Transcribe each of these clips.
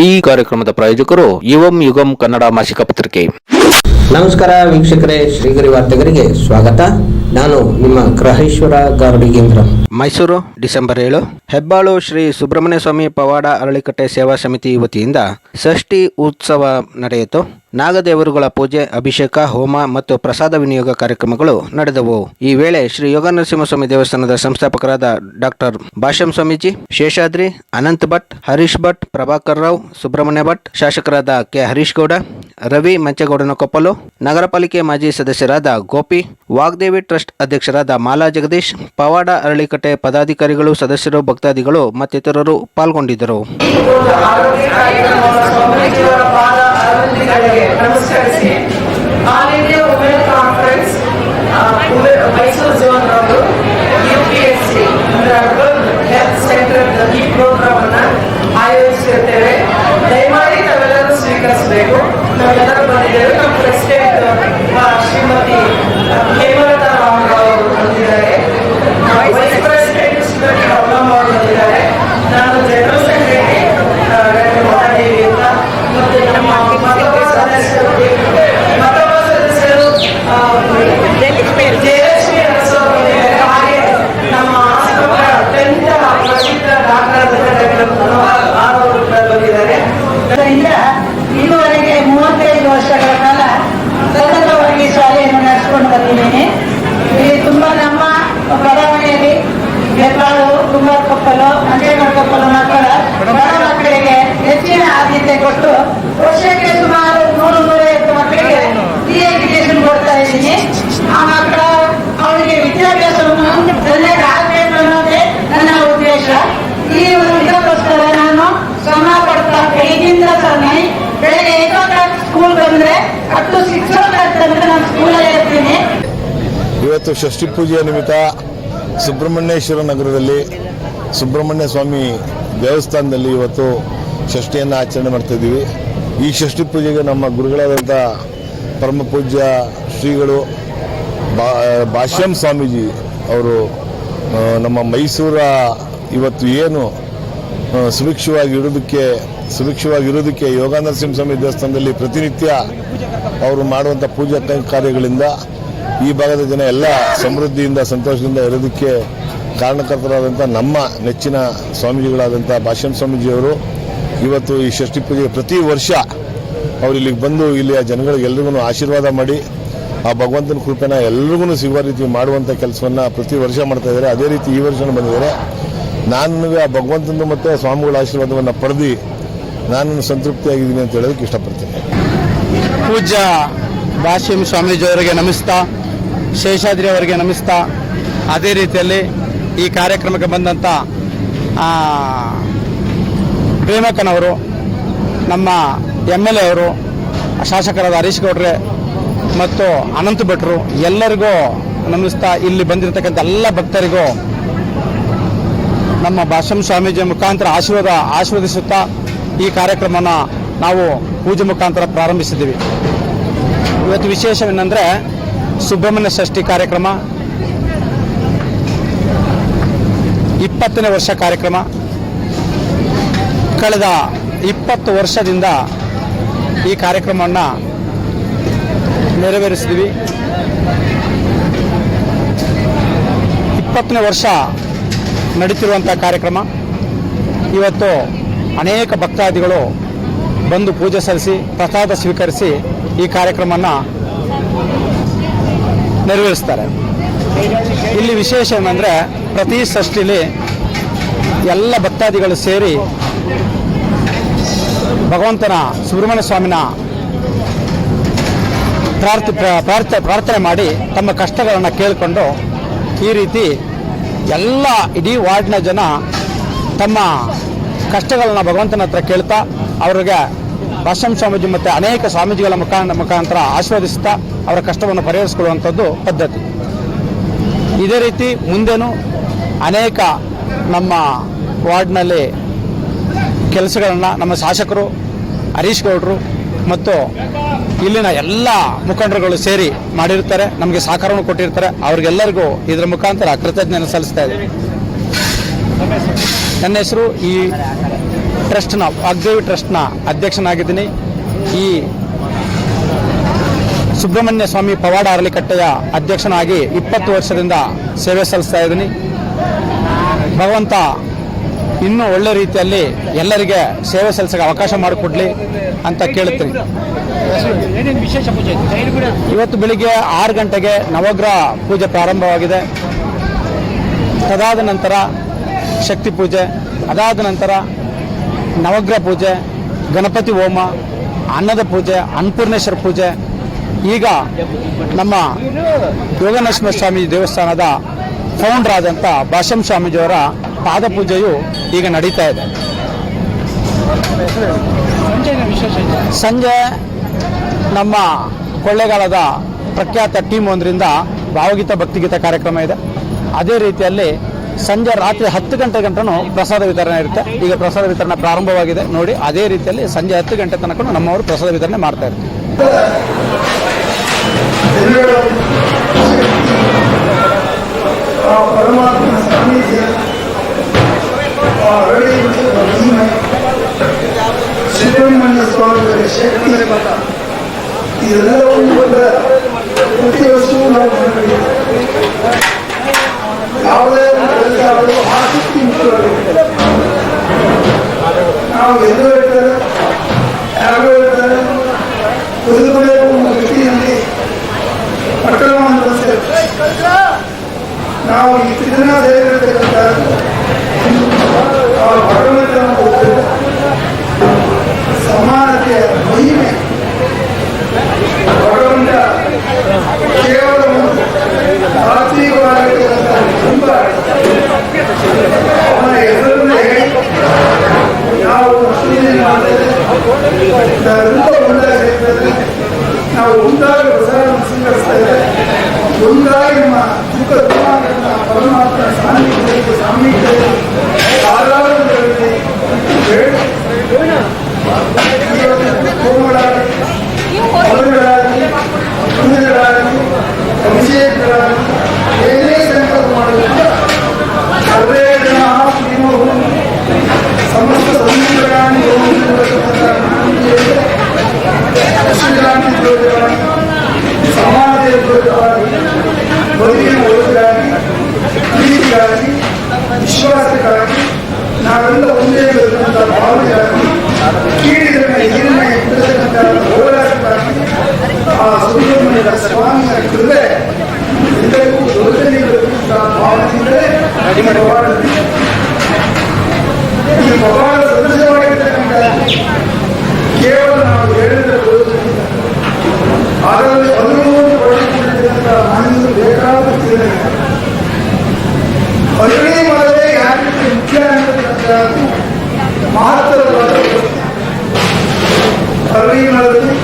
ಈ ಕಾರ್ಯಕ್ರಮದ ಪ್ರಾಯೋಜಕರು ಯುಗಂ ಕನ್ನಡ ಮಾಸಿಕ ಪತ್ರಿಕೆ. ನಮಸ್ಕಾರ ವೀಕ್ಷಕರೇ, ಶ್ರೀಗರಿ ವಾರ್ತೆಗರಿಗೆ ಸ್ವಾಗತ. ನಾನು ನಿಮ್ಮ ಗ್ರಹೇಶ್ವರ ಗಾರುಡಿಗೇಂದ್ರ. ಮೈಸೂರು ಡಿಸೆಂಬರ್ 7. ಹೆಬ್ಬಾಳು ಶ್ರೀ ಸುಬ್ರಹ್ಮಣ್ಯ ಸ್ವಾಮಿ ಪವಾಡ ಅರಳಿಕಟ್ಟೆ ಸೇವಾ ಸಮಿತಿ ವತಿಯಿಂದ ಷಷ್ಠಿ ಉತ್ಸವ ನಡೆಯಿತು. ನಾಗದೇವರುಗಳ ಪೂಜೆ, ಅಭಿಷೇಕ, ಹೋಮ ಮತ್ತು ಪ್ರಸಾದ ವಿನಿಯೋಗ ಕಾರ್ಯಕ್ರಮಗಳು ನಡೆದವು. ಈ ವೇಳೆ ಶ್ರೀ ಯೋಗ ನರಸಿಂಹಸ್ವಾಮಿ ದೇವಸ್ಥಾನದ ಸಂಸ್ಥಾಪಕರಾದ ಡಾಕ್ಟರ್ ಭಾಷ್ಯಂ ಸ್ವಾಮೀಜಿ, ಶೇಷಾದ್ರಿ, ಅನಂತ್ ಭಟ್, ಹರೀಶ್ ಭಟ್, ಪ್ರಭಾಕರ್ ರಾವ್, ಸುಬ್ರಹ್ಮಣ್ಯ ಭಟ್, ಶಾಸಕರಾದ ಕೆ ಹರೀಶ್ ಗೌಡ, ರವಿ ಮಂಚೇಗೌಡನಕೊಪ್ಪಲು, ನಗರ ಪಾಲಿಕೆ ಮಾಜಿ ಸದಸ್ಯರಾದ ಗೋಪಿ, ವಾಗ್ದೇವಿ ಟ್ರಸ್ಟ್ ಅಧ್ಯಕ್ಷರಾದ ಮಾಲಾ ಜಗದೀಶ್, ಪವಾಡ ಅರಳಿಕಟ್ಟೆ ಪದಾಧಿಕಾರಿಗಳು, ಸದಸ್ಯರು, ಭಕ್ತಾದಿಗಳು ಮತ್ತಿತರರು ಪಾಲ್ಗೊಂಡಿದ್ದರು. ನಮಸ್ಕರಿಸಿ all India women conference Mysuru zone ಅವರು UPSC ಹೆಲ್ತ್ ಸೆಂಟರ್ ಈ ಪ್ರೋಗ್ರಾಮ್ ಅನ್ನ ಆಯೋಜಿಸಿರುತ್ತೇವೆ. ದಯಮಾಡಿ ನಾವೆಲ್ಲರೂ ಸ್ವೀಕರಿಸಬೇಕು. ನಾವೆಲ್ಲರೂ ಬಂದಿದ್ದೇವೆ. ನಮ್ಮ ಪ್ರೆಸಿಡೆಂಟ್ ಶ್ರೀಮತಿ ಹೇಮಲತಾ ರಾಮರಾವ್ ಅವರು ಬಂದಿದ್ದಾರೆ. ವೈಸ್ ಪ್ರೆಸಿಡೆಂಟ್ ಶ್ರೀಮತಿ ರಮಣಮ್ಮ ಅವರು ಬಂದಿದ್ದಾರೆ. ನಾನು ಜನರಲ್ ಸೆಕ್ರೆಟರಿ ಮಹಾದೇವಿ ಅಂತ ಮತ್ತು ನಮ್ಮ ಮತ್ತೊಬ್ಬ ಸದಸ್ಯರು ಜಯಲಕ್ಷ್ಮಿ ಅರಸು ಬಂದಿದ್ದಾರೆ. ಹಾಗೆ ನಮ್ಮ ಆಸ್ಪತ್ರೆ ಅತ್ಯಂತ ಪ್ರಸಿದ್ಧ ಡಾಕ್ಟರ್ ಅವರು ಬಂದಿದ್ದಾರೆ. ಇದರಿಂದ ಇದುವರೆಗೆ 35 ವರ್ಷಗಳ ಕಾಲ ಸತತವಾಗಿ ಶಾಲೆಯನ್ನು ನಡೆಸಿಕೊಂಡು ಬಂದಿದ್ದೇನೆ. ಇಲ್ಲಿ ತುಂಬ ನಮ್ಮ ಬಡಾವಣೆಯಲ್ಲಿ ಹೆಬ್ಬಾಳು, ಕುಂಬಾರಕೊಪ್ಪಲು, ಮಂಜೇಗೌಡಕೊಪ್ಪಲು ಬಡ ಮಕ್ಕಳಿಗೆ ಹೆಚ್ಚಿನ ಆದ್ಯತೆ ಕೊಟ್ಟು ವರ್ಷಕ್ಕೆ ಸುಮಾರು 100-150 ಮಕ್ಕಳಿಗೆ ಫ್ರೀ ಎಜುಕೇಶನ್ ಕೊಡ್ತಾ ಇದ್ದೀನಿ. ಆ ಮಕ್ಕಳ ಅವರಿಗೆ ವಿದ್ಯಾಭ್ಯಾಸವನ್ನು ಸರಿಯಾಗಿ ಆಗಬೇಕು ಅನ್ನೋದೇ ನನ್ನ ಉದ್ದೇಶ. ಈ ಇದಕ್ಕೋಸ್ಕರ ನಾನು ಶ್ರಮ ಪಡ್ತಾ ಬೆಳಗಿಂದ ಬೆಳಗ್ಗೆ 8 ಸ್ಕೂಲ್ ಬಂದ್ರೆ up to 6 ತನಕ ನಾನು ಸ್ಕೂಲಲ್ಲೇ ಇರ್ತೀನಿ. ಇವತ್ತು ಷಷ್ಠಿ ಪೂಜೆಯ ನಿಮಿತ್ತ ಸುಬ್ರಹ್ಮಣ್ಯೇಶ್ವರ ನಗರದಲ್ಲಿ ಸುಬ್ರಹ್ಮಣ್ಯ ಸ್ವಾಮಿ ದೇವಸ್ಥಾನದಲ್ಲಿ ಇವತ್ತು ಷಷ್ಠಿಯನ್ನು ಆಚರಣೆ ಮಾಡ್ತಾ ಇದ್ದೀವಿ. ಈ ಷಷ್ಠಿ ಪೂಜೆಗೆ ನಮ್ಮ ಗುರುಗಳಾದಂಥ ಪರಮ ಪೂಜ್ಯ ಶ್ರೀಗಳು ಭಾಷ್ಯಂ ಸ್ವಾಮೀಜಿ ಅವರು ನಮ್ಮ ಮೈಸೂರ ಇವತ್ತು ಏನು ಸುಭಿಕ್ಷವಾಗಿರೋದಕ್ಕೆ ಯೋಗ ನರಸಿಂಹಸ್ವಾಮಿ ದೇವಸ್ಥಾನದಲ್ಲಿ ಪ್ರತಿನಿತ್ಯ ಅವರು ಮಾಡುವಂಥ ಪೂಜಾ ಕಾರ್ಯಗಳಿಂದ ಈ ಭಾಗದ ಜನ ಎಲ್ಲ ಸಮೃದ್ಧಿಯಿಂದ ಸಂತೋಷದಿಂದ ಇರೋದಕ್ಕೆ ಕಾರಣಕರ್ತರಾದಂಥ ನಮ್ಮ ನೆಚ್ಚಿನ ಸ್ವಾಮೀಜಿಗಳಾದಂಥ ಭಾಷ್ಯಂ ಸ್ವಾಮೀಜಿಯವರು ಇವತ್ತು ಈ ಷಷ್ಠಿ ಪೂಜೆಗೆ ಪ್ರತಿ ವರ್ಷ ಅವರು ಇಲ್ಲಿಗೆ ಬಂದು ಇಲ್ಲಿಯ ಜನಗಳಿಗೆಲ್ಲರಿಗೂ ಆಶೀರ್ವಾದ ಮಾಡಿ ಆ ಭಗವಂತನ ಕೃಪೆನ ಎಲ್ರಿಗೂ ಸಿಗುವ ರೀತಿ ಮಾಡುವಂಥ ಕೆಲಸವನ್ನು ಪ್ರತಿ ವರ್ಷ ಮಾಡ್ತಾ ಇದ್ದಾರೆ. ಅದೇ ರೀತಿ ಈ ವರ್ಷನೂ ಬಂದಿದ್ದಾರೆ. ನಾನು ಆ ಭಗವಂತನ ಮತ್ತು ಸ್ವಾಮಿಗಳ ಆಶೀರ್ವಾದವನ್ನು ಪಡೆದು ನಾನು ಸಂತೃಪ್ತಿಯಾಗಿದ್ದೀನಿ ಅಂತ ಹೇಳೋದಕ್ಕೆ ಇಷ್ಟಪಡ್ತೀನಿ. ಪೂಜ್ಯ ಭಾಷ್ಯಂ ಸ್ವಾಮೀಜಿಯವರಿಗೆ ನಮಿಸ್ತಾ, ಶೇಷಾದ್ರಿ ಅವರಿಗೆ ನಮಿಸ್ತಾ, ಅದೇ ರೀತಿಯಲ್ಲಿ ಈ ಕಾರ್ಯಕ್ರಮಕ್ಕೆ ಬಂದಂಥ ಪ್ರೇಮಕ್ಕನವರು, ನಮ್ಮ MLA ಅವರು, ಶಾಸಕರಾದ ಹರೀಶ್ ಗೌಡ್ರೆ ಮತ್ತು ಅನಂತ್ ಭಟ್ರು ಎಲ್ಲರಿಗೂ ನಮಿಸ್ತಾ, ಇಲ್ಲಿ ಬಂದಿರತಕ್ಕಂಥ ಎಲ್ಲ ಭಕ್ತರಿಗೂ ನಮ್ಮ ಭಾಷ್ಯಂ ಸ್ವಾಮೀಜಿ ಮುಖಾಂತರ ಆಶೀರ್ವದಿಸುತ್ತಾ ಈ ಕಾರ್ಯಕ್ರಮವನ್ನು ನಾವು ಪೂಜೆ ಮುಖಾಂತರ ಪ್ರಾರಂಭಿಸಿದ್ದೀವಿ. ಇವತ್ತು ವಿಶೇಷವೇನೆಂದರೆ ಸುಬ್ರಹ್ಮಣ್ಯ ಷಷ್ಠಿ ಕಾರ್ಯಕ್ರಮ 20ನೇ ವರ್ಷ ಕಾರ್ಯಕ್ರಮ. ಕಳೆದ 20 ವರ್ಷದಿಂದ ಈ ಕಾರ್ಯಕ್ರಮವನ್ನು ನೆರವೇರಿಸಿದ್ವಿ. 20ನೇ ವರ್ಷ ನಡೀತಿರುವಂಥ ಕಾರ್ಯಕ್ರಮ. ಇವತ್ತು ಅನೇಕ ಭಕ್ತಾದಿಗಳು ಬಂದು ಪೂಜೆ ಸಲ್ಲಿಸಿ ಪ್ರಸಾದ ಸ್ವೀಕರಿಸಿ ಈ ಕಾರ್ಯಕ್ರಮವನ್ನು ನೆರವೇರಿಸ್ತಾರೆ. ಇಲ್ಲಿ ವಿಶೇಷ ಏನಂದರೆ ಪ್ರತಿ ಷಷ್ಠಿಲಿ ಎಲ್ಲ ಭಕ್ತಾದಿಗಳು ಸೇರಿ ಭಗವಂತನ ಸುಬ್ರಹ್ಮಣ್ಯ ಸ್ವಾಮಿನ ಪ್ರಾರ್ಥನೆ ಮಾಡಿ ತಮ್ಮ ಕಷ್ಟಗಳನ್ನು ಕೇಳಿಕೊಂಡು ಈ ರೀತಿ ಎಲ್ಲ ಇಡೀ ವಾರ್ಡ್ನ ಜನ ತಮ್ಮ ಕಷ್ಟಗಳನ್ನ ಭಗವಂತನ ಹತ್ರ ಕೇಳ್ತಾ ಅವರಿಗೆ ಭಾಷ್ಯಂ ಸ್ವಾಮೀಜಿ ಮತ್ತು ಅನೇಕ ಸ್ವಾಮೀಜಿಗಳ ಮುಖಾಂತರ ಆಶೀರ್ವದಿಸ್ತಾ ಅವರ ಕಷ್ಟವನ್ನು ಪರಿಹರಿಸಿಕೊಳ್ಳುವಂಥದ್ದು ಪದ್ಧತಿ. ಇದೇ ರೀತಿ ಮುಂದೇನು ಅನೇಕ ನಮ್ಮ ವಾರ್ಡ್ನಲ್ಲಿ ಕೆಲಸಗಳನ್ನು ನಮ್ಮ ಶಾಸಕರು ಹರೀಶ್ ಗೌಡರು ಮತ್ತು ಇಲ್ಲಿನ ಎಲ್ಲ ಮುಖಂಡರುಗಳು ಸೇರಿ ಮಾಡಿರ್ತಾರೆ, ನಮಗೆ ಸಹಕಾರವನ್ನು ಕೊಟ್ಟಿರ್ತಾರೆ. ಅವರಿಗೆಲ್ಲರಿಗೂ ಇದರ ಮುಖಾಂತರ ಕೃತಜ್ಞತೆ ಸಲ್ಲಿಸ್ತಾ ಇದ್ದೀವಿ. ನನ್ನ ಹೆಸರು ಈ ಟ್ರಸ್ಟ್ನ ವಾಗ್ದೇವಿ ಟ್ರಸ್ಟ್ನ ಅಧ್ಯಕ್ಷನಾಗಿದ್ದೀನಿ. ಈ ಸುಬ್ರಹ್ಮಣ್ಯ ಸ್ವಾಮಿ ಪವಾಡ ಅರಳಿಕಟ್ಟೆಯ ಅಧ್ಯಕ್ಷನಾಗಿ 20 ವರ್ಷದಿಂದ ಸೇವೆ ಸಲ್ಲಿಸ್ತಾ ಇದ್ದೀನಿ. ಭಗವಂತ ಇನ್ನೂ ಒಳ್ಳೆ ರೀತಿಯಲ್ಲಿ ಎಲ್ಲರಿಗೆ ಸೇವೆ ಸಲ್ಲಿಸೋಕೆ ಅವಕಾಶ ಮಾಡಿಕೊಡ್ಲಿ ಅಂತ ಕೇಳುತ್ತೀನಿ. ಇವತ್ತು ಬೆಳಿಗ್ಗೆ 6 ಗಂಟೆಗೆ ನವಗ್ರಹ ಪೂಜೆ ಪ್ರಾರಂಭವಾಗಿದೆ. ತದಾದ ನಂತರ ಶಕ್ತಿ ಪೂಜೆ, ಅದಾದ ನಂತರ ನವಗ್ರಹ ಪೂಜೆ, ಗಣಪತಿ ಹೋಮ, ಅನ್ನದ ಪೂಜೆ, ಅನ್ನಪೂರ್ಣೇಶ್ವರ ಪೂಜೆ. ಈಗ ನಮ್ಮ ಯೋಗನರಸಿಂಹ ಸ್ವಾಮಿ ದೇವಸ್ಥಾನದ ಫೌಂಡರ್ ಆದಂಥ ಭಾಷ್ಯಂ ಸ್ವಾಮೀಜಿಯವರ ಪಾದಪೂಜೆಯು ಈಗ ನಡೀತಾ ಇದೆ. ಸಂಜೆ ನಮ್ಮ ಕೊಳ್ಳೇಗಾಲದ ಪ್ರಖ್ಯಾತ ಟೀಮ್ ಒಂದರಿಂದ ಭಾವಗೀತ ಭಕ್ತಿಗೀತ ಕಾರ್ಯಕ್ರಮ ಇದೆ. ಅದೇ ರೀತಿಯಲ್ಲಿ ಸಂಜೆ ರಾತ್ರಿ 10 ಗಂಟೆ ಗಂಟನೂ ಪ್ರಸಾದ ವಿತರಣೆ ಇರುತ್ತೆ. ಈಗ ಪ್ರಸಾದ ವಿತರಣೆ ಪ್ರಾರಂಭವಾಗಿದೆ ನೋಡಿ. ಅದೇ ರೀತಿಯಲ್ಲಿ ಸಂಜೆ 10 ಗಂಟೆ ತನಕ ನಮ್ಮವರು ಪ್ರಸಾದ ವಿತರಣೆ ಮಾಡ್ತಾ ಇರ್ತಾರೆ. ಪರಮಾತ್ಮ ಸಾನ್ನಿಧ್ಯ ಸುಬ್ರಹ್ಮಣ್ಯ ಸ್ವಾಮಿಗಳ ಶಕ್ತಿ ಇದೆಲ್ಲವೂ ಪ್ರತಿ ವರ್ಷವೂ ನಾವು ಯಾವುದೇ ಒಂದು ಆಸಕ್ತಿ ಮುಖ್ಯವಾಗಿರ್ತದೆ. ನಾವು ಎಲ್ಲೋ ಇರ್ತಾರೆ, ಯಾರೋ ಇರ್ತಾರೆ, ಬದುಕಬೇಕು ಅನ್ನೋ ವ್ಯಕ್ತಿಯಲ್ಲಿ ಪಟ್ಟಣವನ್ನು ಬಳಸ್ತೇವೆ. ನಾವು ಈ ದಿನ ಸೇರಿರ್ತಕ್ಕಂಥ ಭಗವಂತನ ಸಮಾನತೆಯ ಮಹಿಮೆ ಭಗವಂತ ಕೇವಲ ತಾತ್ವಿಕವಾಗಿರ್ತಕ್ಕಂಥ ತುಂಬ ಅವನ ಹೆಸರನ್ನು ಹೇಳಿ ನಾವು ನಾವೆಲ್ಲ ಒಂದಾಗಿರ್ತದೆ. ನಾವು ಒಂದಾಗಿ ಪ್ರಸಾರವನ್ನು ಸ್ವೀಕರಿಸ್ತಾ ಇದ್ದೇವೆ. ಒಂದಾಗಿ ನಮ್ಮ ದುಃಖ ದುಃಖಗಳನ್ನು ಪರಮಾತ್ಮ ಸಾನ್ನಿಧ್ಯದಲ್ಲಿ ಸಾಮೀಪ್ಯದಲ್ಲಿ ಆರಾಧನೆಗಳಲ್ಲಿ ಹೋಮಗಳಾಗಲಿ, ಮದುವೆಗಳಾಗಲಿ, ಪೂಜೆಗಳಾಗಲಿ, ಅಭಿಷೇಕಗಳಾಗಲಿ ಏನೇ ಸಂಕಲ್ಪ ಮಾಡುವುದಿಲ್ಲ. ಸರ್ವೇ ಜನಾಃ ಪ್ರೇಮೋ ಸಮಸ್ತ ಸಂಯುಕ್ತಗಳಾಗಿ ಸಮಾಜದ ಬದುಕಿನ ಒಳಗಾಗಿ, ಪ್ರೀತಿಗಾಗಿ, ವಿಶ್ವಾಸಕ್ಕಾಗಿ ನಾವೆಲ್ಲ ಒಂದೇ ಇರತಕ್ಕಂಥ ಭಾವನೆಗಾಗಿ, ಕೀಳಿದ ಹಿರಿಮೆ ಇರತಕ್ಕಂಥ ಹೋರಾಟಕ್ಕಾಗಿ ಆ ಸುಬ್ರಹ್ಮಣ್ಯದ ಸ್ವಾಮಿಯ ಕೃಪೆ ಎಲ್ಲರಿಗೂ ದೊರಕಲಿರುವಂಥ ಭಾವನೆಯಿಂದಲೇ ಈ ಪವಾಡ ಸದೃಶವಾಗಿರ್ತಕ್ಕಂಥ ಕೇವಲ ನಾವು ಹೇಳಿದ್ರೆ ಬರುವುದಿಲ್ಲ. ಅದರಲ್ಲಿ ಅನುಭವವನ್ನು ಪಡೆದುಕೊಂಡಿರ್ತಕ್ಕಂಥ ಮನಸ್ಸು ಬೇಕಾದ ಅಗ್ನಿ ಮರವೇ ಯಾಕೆ ಮುಖ್ಯ ಅನ್ನತಕ್ಕಂಥದ್ದು ಮಹತ್ತರವಾದ ಅಗ್ನಿ ಮರದಲ್ಲಿ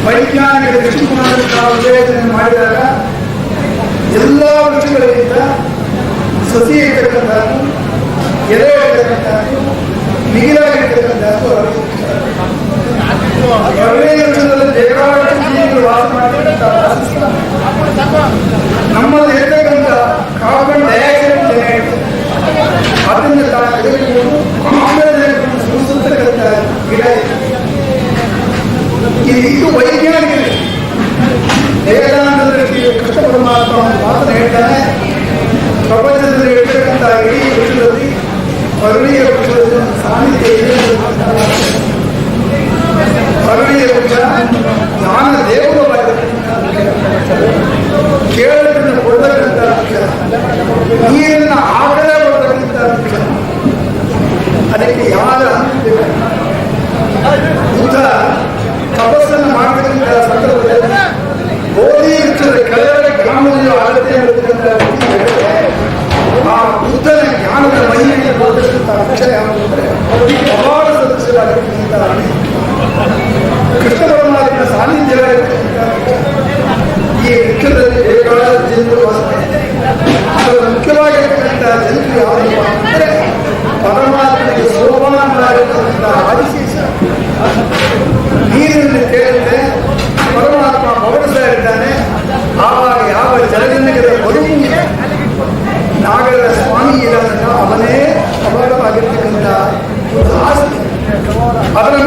ವೈಜ್ಞಾನಿಕ ದೃಷ್ಟಿಕೋನದಲ್ಲಿ ನಾವು ವಿವೇಚನೆ ಮಾಡಿದಾಗ ಎಲ್ಲ ವೃಕ್ಷಗಳಿಗಿಂತ ಸಸಿ ಇರ್ತಕ್ಕಂಥದ್ದು, ಎಲೆ ಇರ್ತಕ್ಕಂಥದ್ದು, ಮಿಗಿಲಾಗಿರ್ತಕ್ಕಂಥದ್ದು ಅರಣ್ಯ ವೃಕ್ಷದಲ್ಲಿ ಬೇಕಾದ ಜೀವಿಗಳು ವಾಸ ಮಾಡತಕ್ಕಂಥ ನಮ್ಮಲ್ಲಿ ಇರ್ತಕ್ಕಂಥ ಕಾರ್ಬನ್ ಡೈಆಕ್ಸೈಡ್ ಅದನ್ನು ತೆಗೆದುಕೊಂಡು ಆಮ್ಲಜನಕವನ್ನು ಸೂಚಿಸತಕ್ಕಂಥ ಗಿಡ ಇದು ವೈಜ್ಞಾನಿಕ ವೇದಾಂತದಲ್ಲಿ ಕೃಷ್ಣ ಪರಮಾತ್ಮ ಮಾತನ್ನು ಹೇಳ್ತಾನೆ. ಪ್ರಪಂಚದಲ್ಲಿ ಇರ್ತಕ್ಕಂಥ ಇಡೀ ವೃಕ್ಷದಲ್ಲಿ ಅರಣ್ಯ ವೃಕ್ಷದಲ್ಲಿ ಸಾನ್ನಿಧ್ಯ ಇದೆ.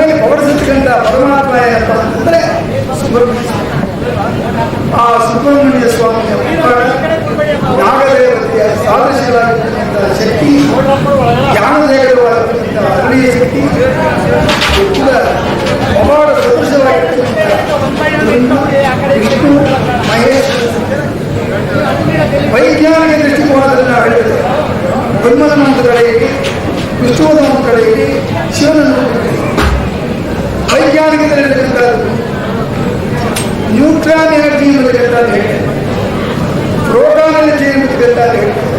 ನನಗೆ ಪವಡಿಸತಕ್ಕಂಥ ಪರಮಾತ್ಮ ಏನಪ್ಪ ಅಂತಂದರೆ ಆ ಸುಬ್ರಹ್ಮಣ್ಯ ಸ್ವಾಮಿಯ ಮುಖಾಂಡ ನಾಗದೇವತೆಯ ಸಾದೃಶ್ಯವಾಗಿರ್ತಕ್ಕಂಥ ಶಕ್ತಿ, ಜ್ಞಾನದೇವವಾಗಿರ್ತಕ್ಕಂಥ ಅರಳಿಯ ಶಕ್ತಿ, ಹೆಚ್ಚಿನ ಪವಾಡ ಸದೃಶವಾಗಿರ್ತಕ್ಕಂಥ ವಿಷ್ಣು ಮಹೇಶ್ ವೈಜ್ಞಾನಿಕ ದೃಷ್ಟಿಕೋನದಲ್ಲಿ ನಾವು ಹೇಳಿದ್ದೇವೆ. ಬ್ರಹ್ಮನ ಒಂದು ಕಡೆಯಲ್ಲಿ, ವಿಷ್ಣುವನ ಒಂದು ಕಡೆಯಲ್ಲಿ, ಶಿವನ ವೈಜ್ಞಾನಿಕದಲ್ಲಿರ್ತಕ್ಕಂಥದ್ದು ನ್ಯೂಟ್ರಾನ್ ಎನರ್ಜಿ ಎಂಬತಕ್ಕಂಥದ್ದು ಹೇಳ್ತೇವೆ, ಪ್ರೋಟಾನ್ ಎನರ್ಜಿ ಎಂಬತಕ್ಕಂಥದ್ದು ಹೇಳ್ತೇವೆ,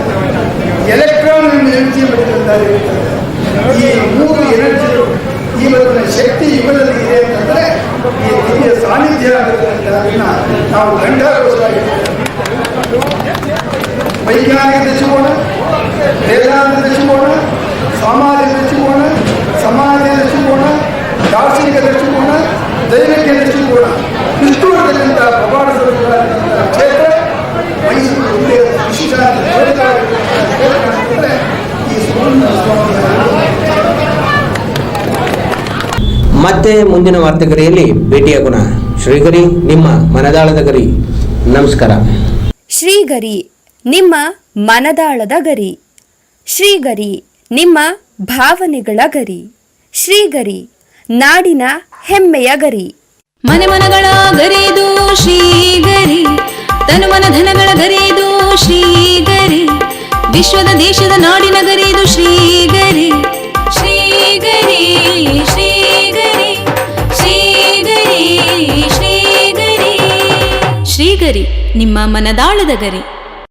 ಎಲೆಕ್ಟ್ರಾನ್ ಎನರ್ಜಿ ಎಂಬತಕ್ಕಂಥದ್ದು ಹೇಳ್ತೇವೆ. ಈ ಮೂರು ಎನರ್ಜಿಗಳು ಈ ಒಂದು ಶಕ್ತಿ ಯುಗದಲ್ಲಿ ಇದೆ ಅಂತಂದರೆ ಈ ದಿವ್ಯ ಸಾನ್ನಿಧ್ಯ ಆಗಿರ್ತಕ್ಕಂಥದ್ದನ್ನು ನಾವು ಗಂಡಾಗೋಸ್ಕರ ವೈಜ್ಞಾನಿಕ ದೃಷ್ಟಿಕೋನ, ವೇದಾಂತ ದೃಷ್ಟಿಕೋನ, ಸಾಮಾಜಿಕ ದೃಷ್ಟಿಕೋನ, ಸಮಾಜ ದೃಷ್ಟಿಕೋನ, ದಾರ್ಶನಿಕ ದೃಷ್ಟಿಕೋನ, ದೈವಿಕ ದೃಷ್ಟಿಕೋನ ಇಷ್ಟುವಂಥ ಪ್ರಭಾವ ಕ್ಷೇತ್ರ ಮೈಸೂರು ಜಿಲ್ಲೆಯ ವಿಶಿಷ್ಟ ಈ ಸುಬ್ರಹ್ಮಣ್ಯ ಸ್ವಾಮಿಯ. ಮತ್ತೆ ಮುಂದಿನ ವಾರ್ತೆಗರಿಯಲ್ಲಿ ಭೇಟಿಯಾಗೋಣ. ಶ್ರೀಗರಿ, ನಿಮ್ಮ ಮನದಾಳದ ಗರಿ. ನಮಸ್ಕಾರ. ಶ್ರೀಗರಿ, ನಿಮ್ಮ ಮನದಾಳದ ಗರಿ. ಶ್ರೀಗರಿ, ನಿಮ್ಮ ಭಾವನೆಗಳ ಗರಿ. ಶ್ರೀಗರಿ, ನಾಡಿನ ಹೆಮ್ಮೆಯ ಗರಿ. ಮನೆ ಮನಗಳ ಗರಿದು ಶ್ರೀಗರಿ, ತನು ಮನ ಧನಗಳ ಗರಿದು ಶ್ರೀಗರಿ, ವಿಶ್ವದ ದೇಶದ ನಾಡಿನ ಗರಿದು ಶ್ರೀಗರಿ. ಶ್ರೀಗರಿ ಶ್ರೀಗರಿ ಶ್ರೀಗರಿ ಶ್ರೀಗರಿ ಶ್ರೀಗರಿ, ನಿಮ್ಮ ಮನದಾಳದ ಗರಿ.